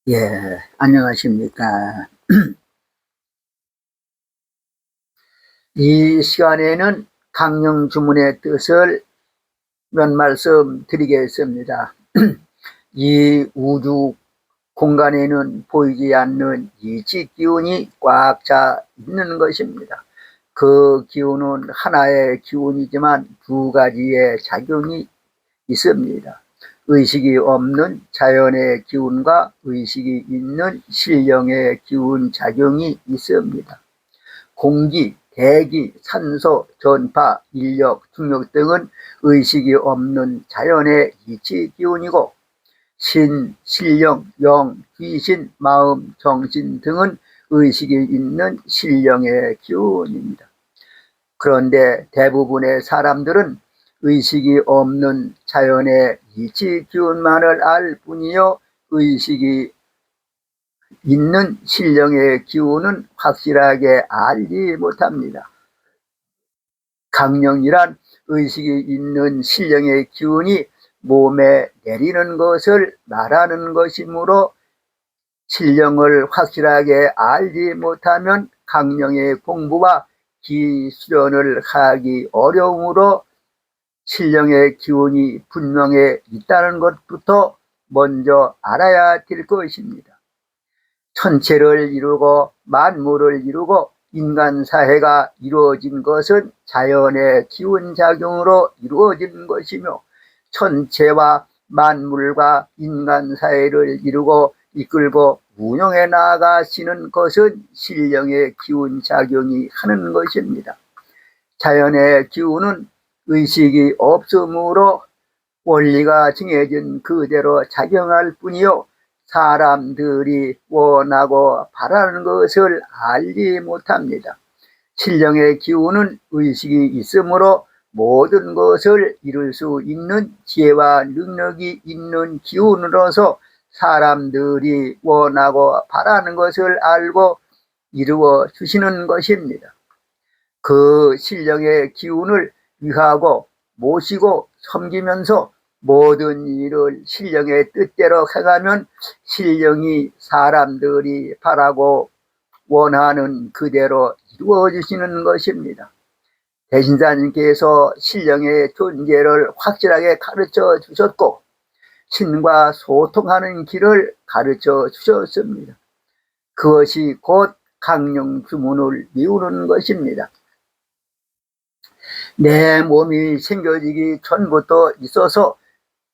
예, 안녕하십니까. 이 시간에는 강령 주문의 뜻을 몇 말씀 드리겠습니다. 이 우주 공간에는 보이지 않는 이치 기운이 꽉 차 있는 것입니다. 그 기운은 하나의 기운이지만 두 가지의 작용이 있습니다. 의식이 없는 자연의 기운과 의식이 있는 신령의 기운 작용이 있습니다. 공기, 대기, 산소, 전파, 인력, 중력 등은 의식이 없는 자연의 이치 기운이고 신, 신령, 영, 귀신, 마음, 정신 등은 의식이 있는 신령의 기운입니다. 그런데 대부분의 사람들은 의식이 없는 자연의 이치 기운만을 알 뿐이요 의식이 있는 신령의 기운은 확실하게 알지 못합니다. 강령이란 의식이 있는 신령의 기운이 몸에 내리는 것을 말하는 것이므로 신령을 확실하게 알지 못하면 강령의 공부와 기수련을 하기 어려우므로 신령의 기운이 분명히 있다는 것부터 먼저 알아야 될 것입니다. 천체를 이루고 만물을 이루고 인간 사회가 이루어진 것은 자연의 기운작용으로 이루어진 것이며 천체와 만물과 인간 사회를 이루고 이끌고 운영해 나가시는 것은 신령의 기운작용이 하는 것입니다. 자연의 기운은 의식이 없으므로 원리가 정해진 그대로 작용할 뿐이요 사람들이 원하고 바라는 것을 알지 못합니다. 신령의 기운은 의식이 있으므로 모든 것을 이룰 수 있는 지혜와 능력이 있는 기운으로서 사람들이 원하고 바라는 것을 알고 이루어 주시는 것입니다. 그 신령의 기운을 위하고 모시고 섬기면서 모든 일을 신령의 뜻대로 해가면 신령이 사람들이 바라고 원하는 그대로 이루어 주시는 것입니다. 대신사님께서 신령의 존재를 확실하게 가르쳐 주셨고 신과 소통하는 길을 가르쳐 주셨습니다. 그것이 곧 강령 주문을 이루는 것입니다. 내 몸이 생겨지기 전부터 있어서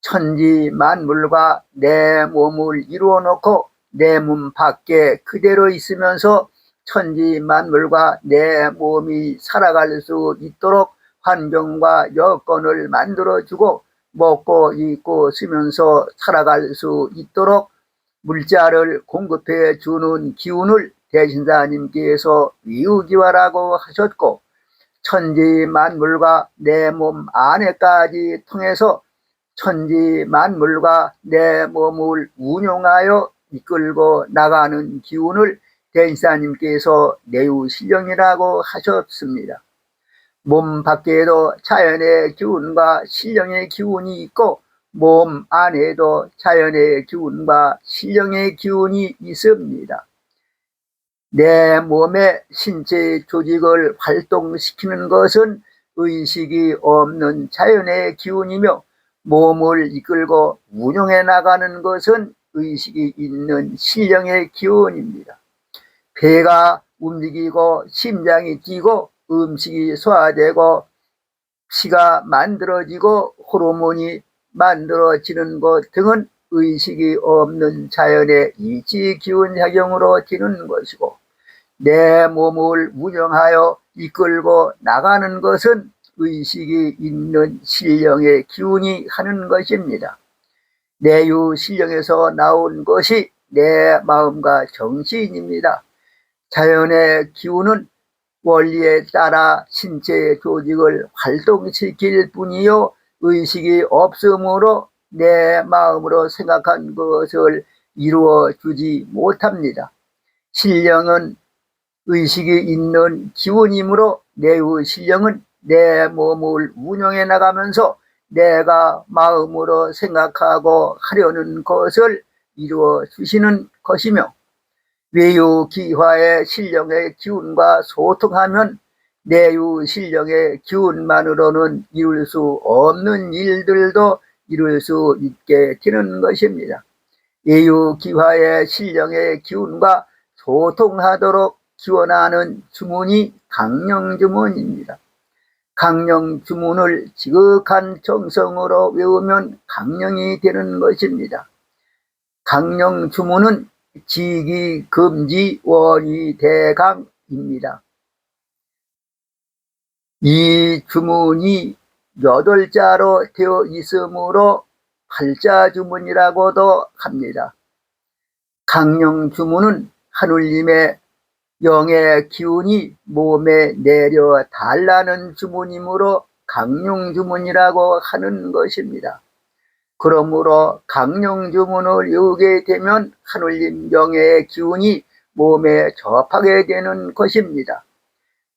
천지 만물과 내 몸을 이루어 놓고 내 몸 밖에 그대로 있으면서 천지 만물과 내 몸이 살아갈 수 있도록 환경과 여건을 만들어주고 먹고 입고 쓰면서 살아갈 수 있도록 물자를 공급해 주는 기운을 대신사님께서 위우기화라고 하셨고 천지 만물과 내 몸 안에까지 통해서 천지 만물과 내 몸을 운용하여 이끌고 나가는 기운을 대신사님께서 내유신령이라고 하셨습니다. 몸 밖에도 자연의 기운과 신령의 기운이 있고 몸 안에도 자연의 기운과 신령의 기운이 있습니다. 내 몸의 신체 조직을 활동시키는 것은 의식이 없는 자연의 기운이며 몸을 이끌고 운용해 나가는 것은 의식이 있는 신령의 기운입니다. 배가 움직이고 심장이 뛰고 음식이 소화되고 피가 만들어지고 호르몬이 만들어지는 것 등은 의식이 없는 자연의 이치 기운 작용으로 되는 것이고 내 몸을 운영하여 이끌고 나가는 것은 의식이 있는 신령의 기운이 하는 것입니다. 내유 신령에서 나온 것이 내 마음과 정신입니다. 자연의 기운은 원리에 따라 신체의 조직을 활동시킬 뿐이요 의식이 없으므로 내 마음으로 생각한 것을 이루어 주지 못합니다. 신령은 의식이 있는 기운이므로 내의 신령은 내 몸을 운영해 나가면서 내가 마음으로 생각하고 하려는 것을 이루어 주시는 것이며 외유 기화의 신령의 기운과 소통하면 내유 신령의 기운만으로는 이룰 수 없는 일들도 이룰 수 있게 되는 것입니다. 외유 기화의 신령의 기운과 소통하도록 기원하는 주문이 강령주문입니다. 강령주문을 지극한 정성으로 외우면 강령이 되는 것입니다. 강령주문은 지기, 금지, 원위, 대강입니다. 이 주문이 8자로 되어 있으므로 8자주문이라고도 합니다. 강령주문은 하느님의 영의 기운이 몸에 내려 달라는 주문이므로 강령주문이라고 하는 것입니다. 그러므로 강령주문을 외우게 되면 하느님 영의 기운이 몸에 접하게 되는 것입니다.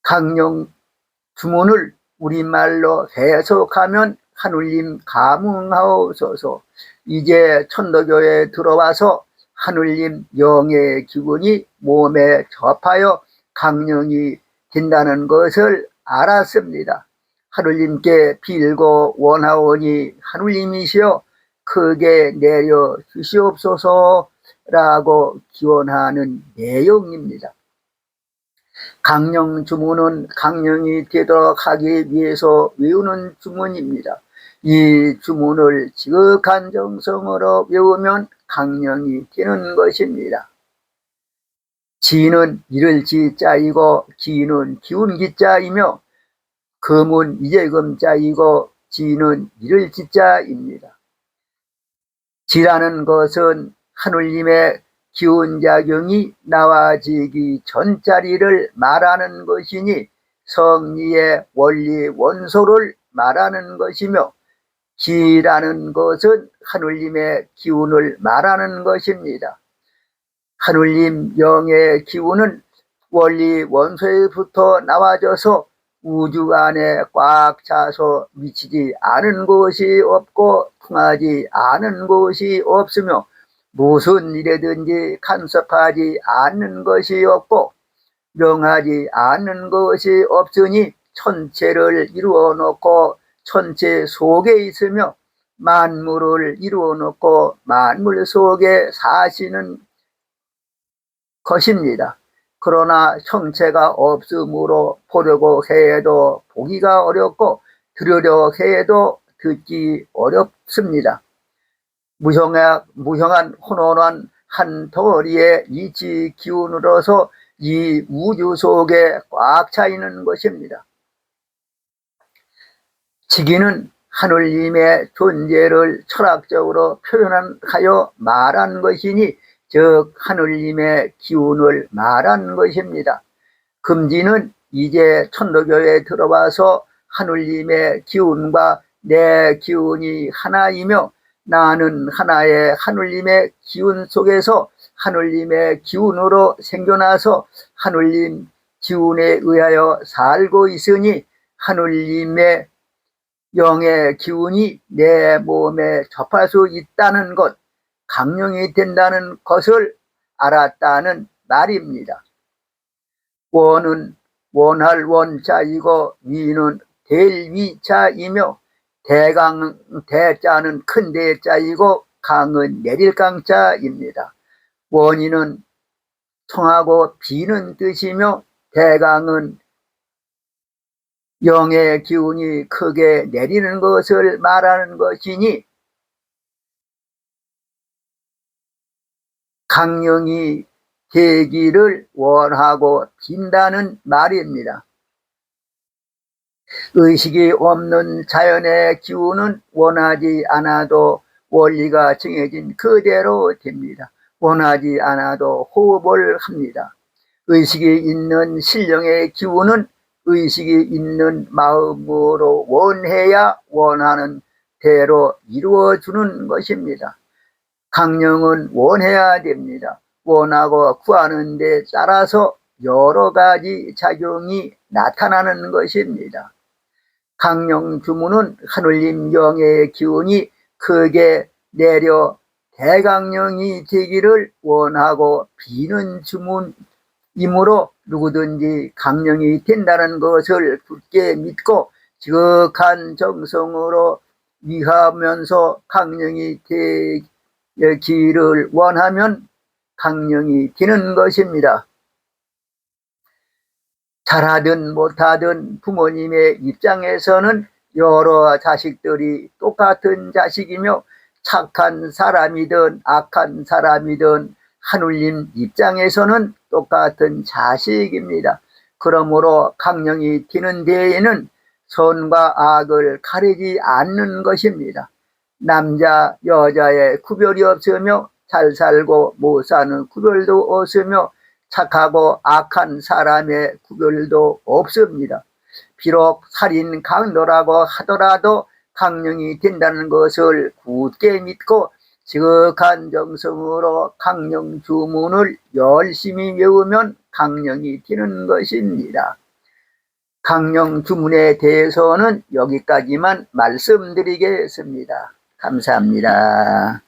강령주문을 우리말로 해석하면 하느님 감응하옵소서. 이제 천도교에 들어와서 하느님 영의 기운이 몸에 접하여 강령이 된다는 것을 알았습니다. 하느님께 빌고 원하오니 하느님이시여 크게 내려 주시옵소서라고 기원하는 내용입니다. 강령주문은 강령이 되도록 하기 위해서 외우는 주문입니다. 이 주문을 지극한 정성으로 외우면 강령이 되는 것입니다. 지는 이를 지자이고 기는 기운 기자이며 금은 이재금자이고 지는 이를 지자입니다. 지라는 것은 하느님의 기운작용이 나와지기 전자리를 말하는 것이니 성리의 원리 원소를 말하는 것이며 기라는 것은 하느님의 기운을 말하는 것입니다. 하느님 영의 기운은 원리 원소에부터 나와져서 우주 안에 꽉 차서 미치지 않은 곳이 없고 통하지 않은 곳이 없으며 무슨 일에든지 간섭하지 않는 것이 없고 명하지 않는 것이 없으니 천체를 이루어 놓고 천체 속에 있으며 만물을 이루어 놓고 만물 속에 사시는 것입니다. 그러나 형체가 없으므로 보려고 해도 보기가 어렵고 들으려 해도 듣기 어렵습니다. 무형한 혼돈한 한 덩어리의 이치 기운으로서 이 우주 속에 꽉 차 있는 것입니다. 지기는 하느님의 존재를 철학적으로 표현하여 말한 것이니 즉 하느님의 기운을 말한 것입니다. 금지는 이제 천도교에 들어와서 하느님의 기운과 내 기운이 하나이며 나는 하나의 하느님의 기운 속에서 하느님의 기운으로 생겨나서 하느님 기운에 의하여 살고 있으니 하느님의 영의 기운이 내 몸에 접할 수 있다는 것, 강령이 된다는 것을 알았다는 말입니다. 원은 원할 원자이고 위는 될 위자이며 대자는 큰 대자이고 강은 내릴 강자입니다. 원인은 청하고 비는 뜻이며 대강은 영의 기운이 크게 내리는 것을 말하는 것이니 강령이 되기를 원하고 빈다는 말입니다. 의식이 없는 자연의 기운은 원하지 않아도 원리가 정해진 그대로 됩니다. 원하지 않아도 호흡을 합니다. 의식이 있는 신령의 기운은 의식이 있는 마음으로 원해야 원하는 대로 이루어주는 것입니다. 강령은 원해야 됩니다. 원하고 구하는 데 따라서 여러 가지 작용이 나타나는 것입니다. 강령 주문은 하느님 영의 기운이 크게 내려 대강령이 되기를 원하고 비는 주문이므로 누구든지 강령이 된다는 것을 굳게 믿고 지극한 정성으로 위하면서 강령이 되기를 원하면 강령이 되는 것입니다. 잘하든 못하든 부모님의 입장에서는 여러 자식들이 똑같은 자식이며 착한 사람이든 악한 사람이든 하느님 입장에서는 똑같은 자식입니다. 그러므로 강령이 되는 데에는 선과 악을 가리지 않는 것입니다. 남자 여자의 구별이 없으며 잘 살고 못 사는 구별도 없으며 착하고 악한 사람의 구별도 없습니다. 비록 살인 강도라고 하더라도 강령이 된다는 것을 굳게 믿고 지극한 정성으로 강령 주문을 열심히 외우면 강령이 되는 것입니다. 강령 주문에 대해서는 여기까지만 말씀드리겠습니다. 감사합니다.